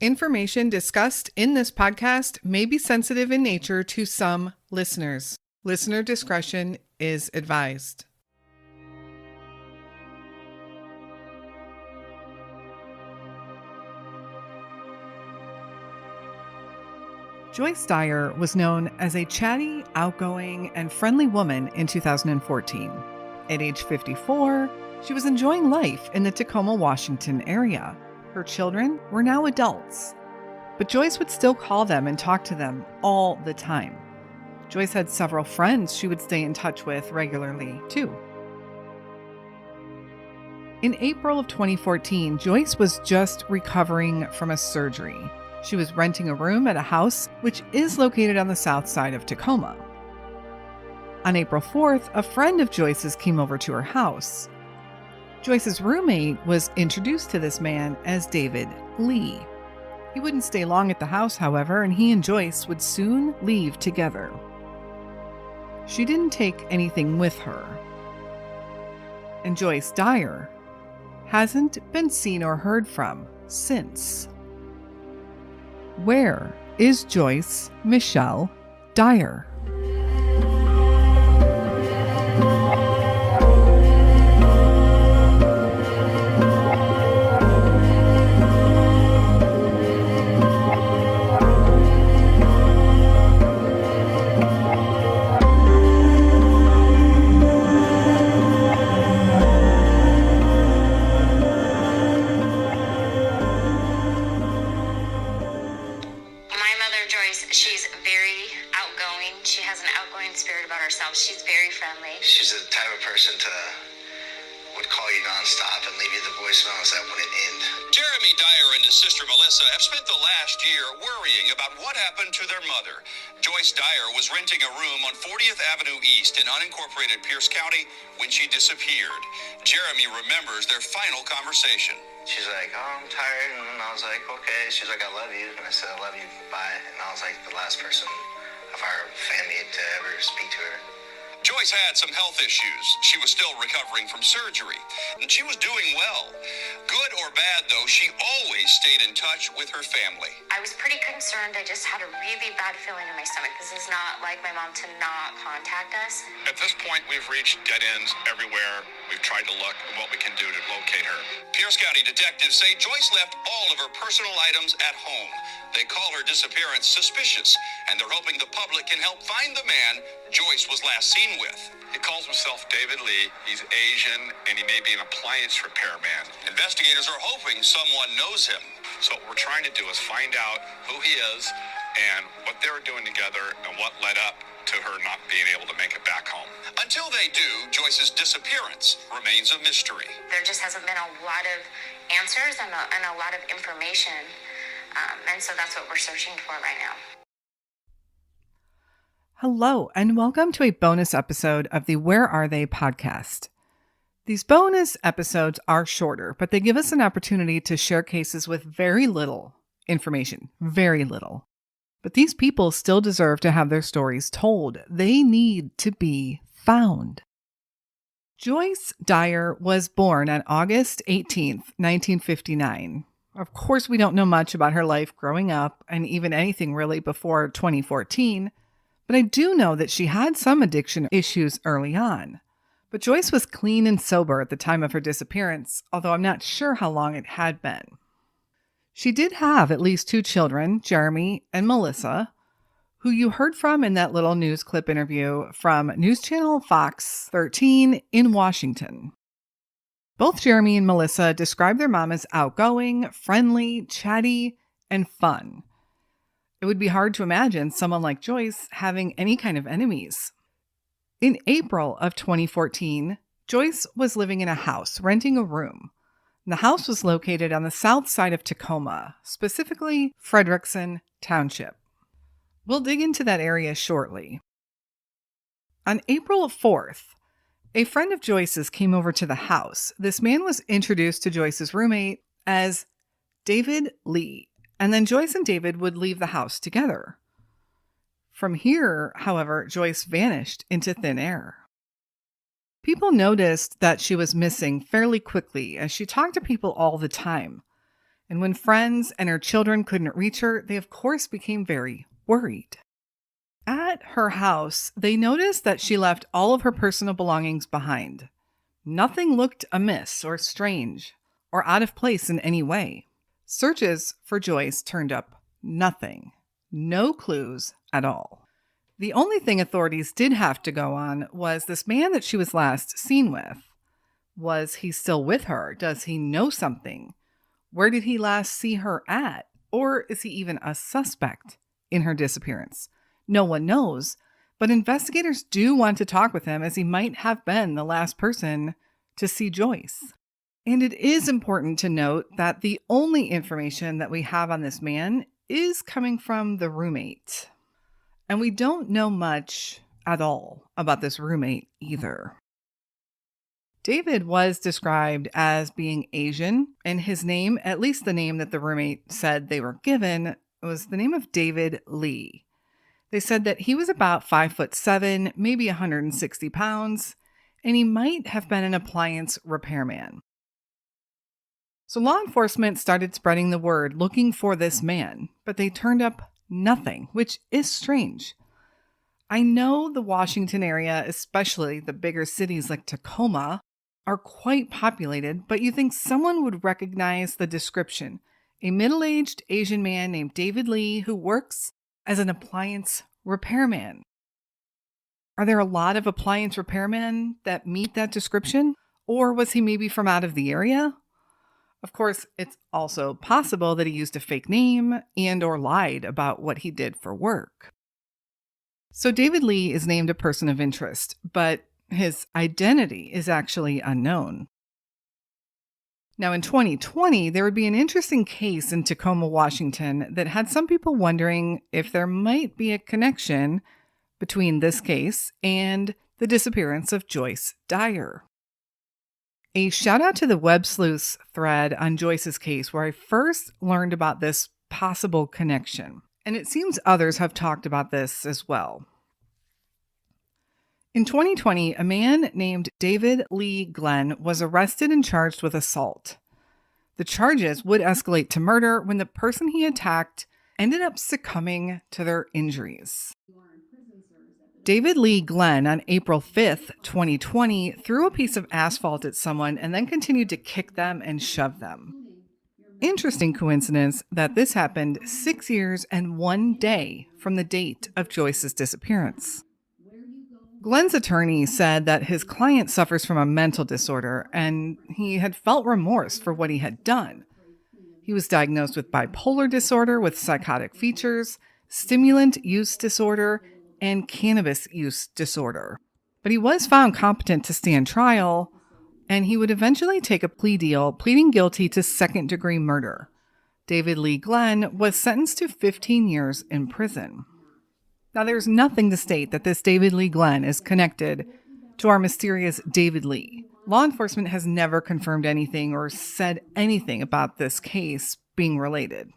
Information discussed in this podcast may be sensitive in nature to some listeners. Listener discretion is advised. Joyce Dyer was known as a chatty, outgoing, and friendly woman in 2014. At age 54, she was enjoying life in the Tacoma, Washington area. Her children were now adults, but Joyce would still call them and talk to them all the time. Joyce had several friends she would stay in touch with regularly, too. In April of 2014, Joyce was just recovering from a surgery. She was renting a room at a house which is located on the south side of Tacoma. On April 4th, a friend of Joyce's came over to her house. Joyce's roommate was introduced to this man as David Lee. He wouldn't stay long at the house, however, and he and Joyce would soon leave together. She didn't take anything with her. And Joyce Dyer hasn't been seen or heard from since. Where is Joyce Michelle Dyer? She's very outgoing. She has an outgoing spirit about herself. She's very friendly. She's the type of person would call you nonstop and leave you the voicemails that wouldn't end. Jeremy Dyer and his sister Melissa have spent the last year worrying about what happened to their mother. Joyce Dyer was renting a room on 40th Avenue East in unincorporated Pierce County when she disappeared. Jeremy remembers their final conversation. She's like, oh, I'm tired. And I was like, okay. She's like, I love you. And I said, I love you. Bye. And I was like the last person of our family to ever speak to her. Joyce had some health issues. She was still recovering from surgery, and she was doing well. Good or bad, though, she always stayed in touch with her family. I was pretty concerned. I just had a really bad feeling in my stomach. This is not like my mom to not contact us. At this point, we've reached dead ends everywhere. We've tried to look at what we can do to locate her. Pierce County detectives say Joyce left all of her personal items at home. They call her disappearance suspicious, and they're hoping the public can help find the man Joyce was last seen with. He calls himself David Lee. He's Asian, and he may be an appliance repairman. Investigators are hoping someone knows him. So what we're trying to do is find out who he is and what they were doing together and what led up to her not being able to make it back home. Until they do, Joyce's disappearance remains a mystery. There just hasn't been a lot of answers and a lot of information. And so that's what we're searching for right now. Hello, and welcome to a bonus episode of the Where Are They podcast. These bonus episodes are shorter, but they give us an opportunity to share cases with very little information, very little. But these people still deserve to have their stories told. They need to be found. Joyce Dyer was born on August 18th, 1959. Of course, we don't know much about her life growing up and even anything really before 2014, but I do know that she had some addiction issues early on. But Joyce was clean and sober at the time of her disappearance, although I'm not sure how long it had been. She did have at least 2 children, Jeremy and Melissa, who you heard from in that little news clip interview from News Channel Fox 13 in Washington. Both Jeremy and Melissa described their mom as outgoing, friendly, chatty, and fun. It would be hard to imagine someone like Joyce having any kind of enemies. In April of 2014, Joyce was living in a house, renting a room. The house was located on the south side of Tacoma, specifically Frederickson Township. We'll dig into that area shortly. On April 4th, a friend of Joyce's came over to the house. This man was introduced to Joyce's roommate as David Lee, and then Joyce and David would leave the house together. From here, however, Joyce vanished into thin air. People noticed that she was missing fairly quickly as she talked to people all the time. And when friends and her children couldn't reach her, they of course became very worried. At her house, they noticed that she left all of her personal belongings behind. Nothing looked amiss or strange or out of place in any way. Searches for Joyce turned up nothing. No clues at all. The only thing authorities did have to go on was this man that she was last seen with. Was he still with her? Does he know something? Where did he last see her at? Or is he even a suspect in her disappearance? No one knows, but investigators do want to talk with him as he might have been the last person to see Joyce. And it is important to note that the only information that we have on this man is coming from the roommate. And we don't know much at all about this roommate either. David was described as being Asian, and his name, at least the name that the roommate said they were given, was the name of David Lee. They said that he was about 5'7", maybe 160 pounds, and he might have been an appliance repairman. So law enforcement started spreading the word looking for this man, but they turned up nothing, which is strange. I know the Washington area, especially the bigger cities like Tacoma, are quite populated, but you think someone would recognize the description. A middle-aged Asian man named David Lee who works as an appliance repairman. Are there a lot of appliance repairmen that meet that description? Or was he maybe from out of the area? Of course, it's also possible that he used a fake name and or lied about what he did for work. So David Lee is named a person of interest, but his identity is actually unknown. Now, in 2020, there would be an interesting case in Tacoma, Washington, that had some people wondering if there might be a connection between this case and the disappearance of Joyce Dyer. A shout out to the Web Sleuths thread on Joyce's case, where I first learned about this possible connection. And it seems others have talked about this as well. In 2020, a man named David Lee Glenn was arrested and charged with assault. The charges would escalate to murder when the person he attacked ended up succumbing to their injuries. David Lee Glenn on April 5th, 2020, threw a piece of asphalt at someone and then continued to kick them and shove them. Interesting coincidence that this happened 6 years and 1 day from the date of Joyce's disappearance. Glenn's attorney said that his client suffers from a mental disorder and he had felt remorse for what he had done. He was diagnosed with bipolar disorder with psychotic features, stimulant use disorder, and cannabis use disorder. But he was found competent to stand trial, and he would eventually take a plea deal, pleading guilty to second-degree murder. David Lee Glenn was sentenced to 15 years in prison. Now, there's nothing to state that this David Lee Glenn is connected to our mysterious David Lee. Law enforcement has never confirmed anything or said anything about this case being related.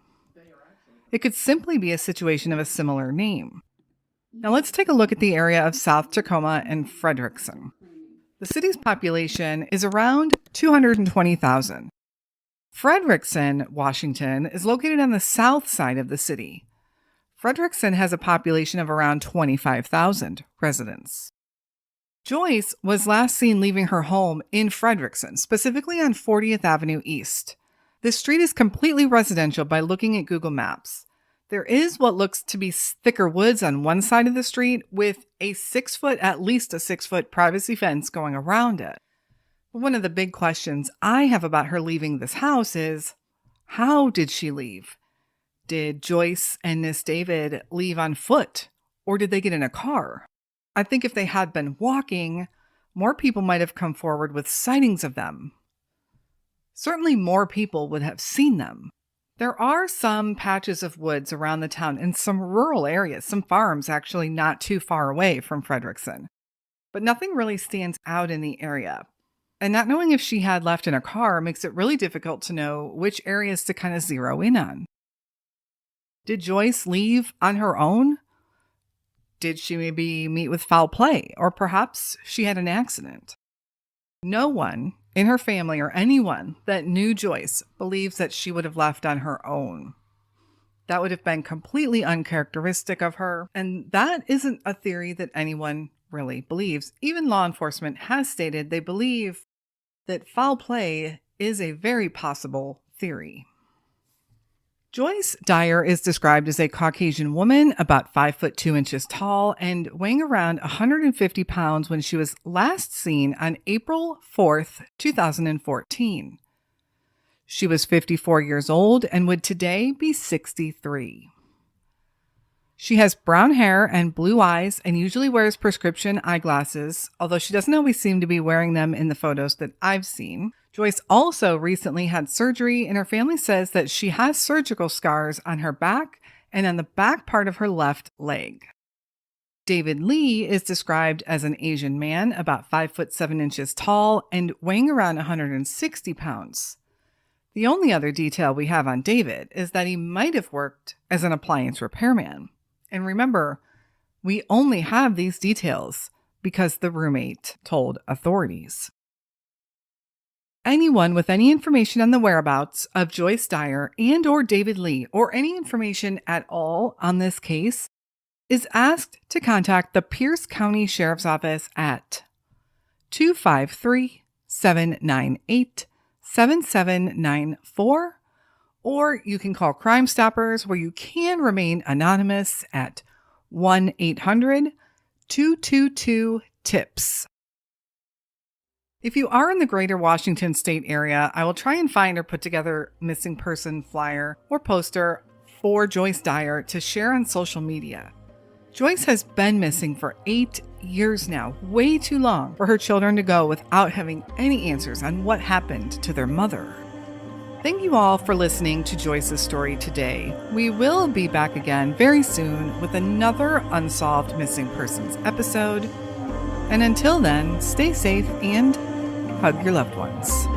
It could simply be a situation of a similar name. Now, let's take a look at the area of South Tacoma and Frederickson. The city's population is around 220,000. Frederickson, Washington, is located on the south side of the city. Frederickson has a population of around 25,000 residents. Joyce was last seen leaving her home in Frederickson, specifically on 40th Avenue East. This street is completely residential by looking at Google Maps. There is what looks to be thicker woods on one side of the street with at least a 6-foot privacy fence going around it. One of the big questions I have about her leaving this house is, how did she leave? Did Joyce and Miss David leave on foot, or did they get in a car? I think if they had been walking, more people might have come forward with sightings of them. Certainly more people would have seen them. There are some patches of woods around the town and some rural areas, some farms actually not too far away from Frederickson. But nothing really stands out in the area. And not knowing if she had left in a car makes it really difficult to know which areas to kind of zero in on. Did Joyce leave on her own? Did she maybe meet with foul play? Or perhaps she had an accident? No one in her family or anyone that knew Joyce believes that she would have left on her own. That would have been completely uncharacteristic of her, and that isn't a theory that anyone really believes. Even law enforcement has stated they believe that foul play is a very possible theory. Joyce Dyer is described as a Caucasian woman, about 5 foot 2 inches tall, and weighing around 150 pounds when she was last seen on April 4th, 2014. She was 54 years old and would today be 63. She has brown hair and blue eyes and usually wears prescription eyeglasses, although she doesn't always seem to be wearing them in the photos that I've seen. Joyce also recently had surgery, and her family says that she has surgical scars on her back and on the back part of her left leg. David Lee is described as an Asian man, about 5 foot 7 inches tall and weighing around 160 pounds. The only other detail we have on David is that he might have worked as an appliance repairman. And remember, we only have these details because the roommate told authorities. Anyone with any information on the whereabouts of Joyce Dyer and or David Lee, or any information at all on this case, is asked to contact the Pierce County Sheriff's Office at 253-798-7794, or you can call Crime Stoppers, where you can remain anonymous, at 1-800-222-TIPS. If you are in the greater Washington state area, I will try and find or put together missing person flyer or poster for Joyce Dyer to share on social media. Joyce has been missing for 8 years now, way too long for her children to go without having any answers on what happened to their mother. Thank you all for listening to Joyce's story today. We will be back again very soon with another Unsolved Missing Persons episode. And until then, stay safe and hug your loved ones.